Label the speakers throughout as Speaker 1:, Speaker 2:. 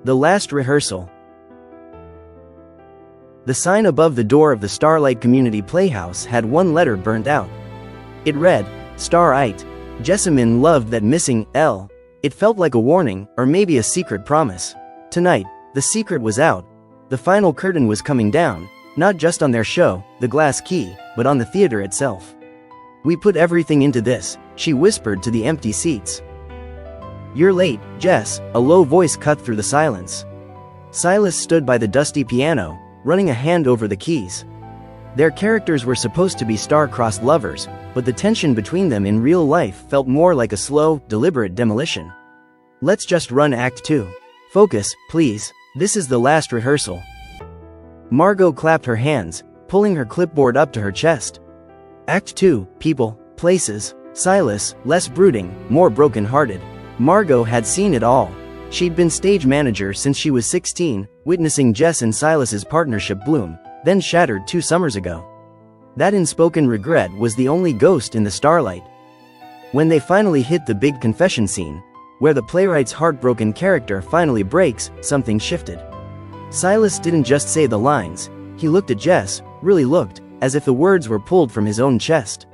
Speaker 1: The Last Rehearsal. The sign above the door of the Starlight Community Playhouse had one letter burnt out. It read, Star-ite. Jessamine loved that missing L. It felt like a warning, or maybe a secret promise. Tonight, the secret was out. The final curtain was coming down, not just on their show, The Glass Key, but on the theater itself. We put everything into this, she whispered to the empty seats. You're late, Jess, a low voice cut through the silence. Silas stood by the dusty piano, running a hand over the keys. Their characters were supposed to be star-crossed lovers, but the tension between them in real life felt more like a slow, deliberate demolition. Let's just run Act 2. Focus, please, this is the last rehearsal. Margot clapped her hands, pulling her clipboard up to her chest. Act 2, people, places, Silas, less brooding, more broken-hearted. Margot had seen it all. She'd been stage manager since she was 16, witnessing Jess and Silas's partnership bloom, then shattered 2 summers ago. That unspoken regret was the only ghost in the starlight. When they finally hit the big confession scene, where the playwright's heartbroken character finally breaks, something shifted. Silas didn't just say the lines, he looked at Jess, really looked, as if the words were pulled from his own chest.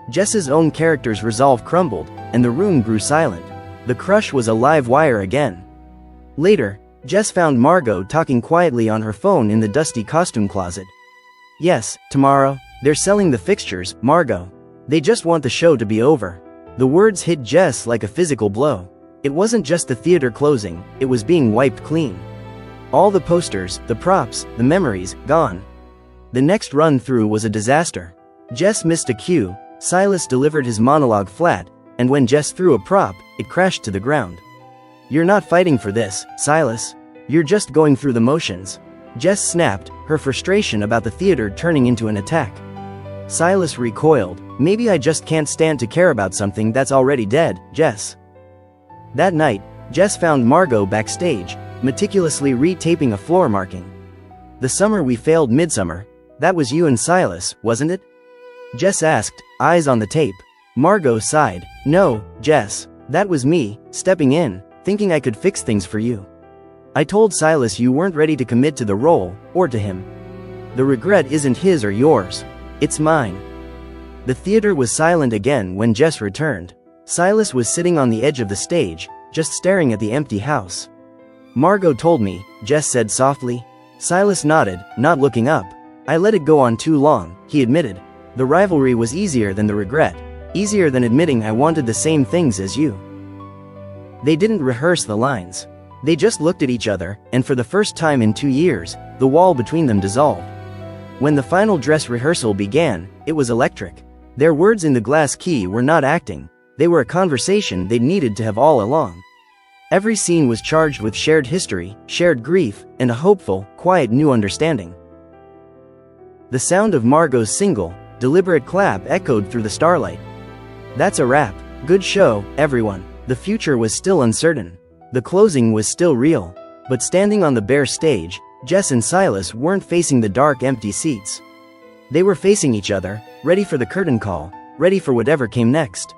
Speaker 1: Jess's own character's resolve crumbled, and the room grew silent. The crush was a live wire again. Later, Jess found Margot talking quietly on her phone in the dusty costume closet. Yes, tomorrow, they're selling the fixtures, Margot. They just want the show to be over. The words hit Jess like a physical blow. It wasn't just the theater closing, it was being wiped clean. All the posters, the props, the memories, gone. The next run-through was a disaster. Jess missed a cue, Silas delivered his monologue flat, and when Jess threw a prop, it crashed to the ground. You're not fighting for this, Silas. You're just going through the motions. Jess snapped, her frustration about the theater turning into an attack. Silas recoiled. Maybe I just can't stand to care about something that's already dead, Jess. That night, Jess found Margot backstage, meticulously retaping a floor marking. The summer we failed midsummer, that was you and Silas, wasn't it? Jess asked, eyes on the tape. Margot sighed. No, Jess, that was me, stepping in, thinking I could fix things for you. I told Silas you weren't ready to commit to the role, or to him. The regret isn't his or yours. It's mine. The theater was silent again when Jess returned. Silas was sitting on the edge of the stage, just staring at the empty house. Margot told me, Jess said softly. Silas nodded, not looking up. I let it go on too long, he admitted. The rivalry was easier than the regret. Easier than admitting I wanted the same things as you. They didn't rehearse the lines. They just looked at each other, and for the first time in 2 years, the wall between them dissolved. When the final dress rehearsal began, it was electric. Their words in the glass key were not acting. They were a conversation they'd needed to have all along. Every scene was charged with shared history, shared grief, and a hopeful, quiet new understanding. The sound of Margot's single, deliberate clap echoed through the starlight. That's a wrap. Good show, everyone. The future was still uncertain. The closing was still real. But standing on the bare stage, Jess and Silas weren't facing the dark, empty seats. They were facing each other, ready for the curtain call, ready for whatever came next.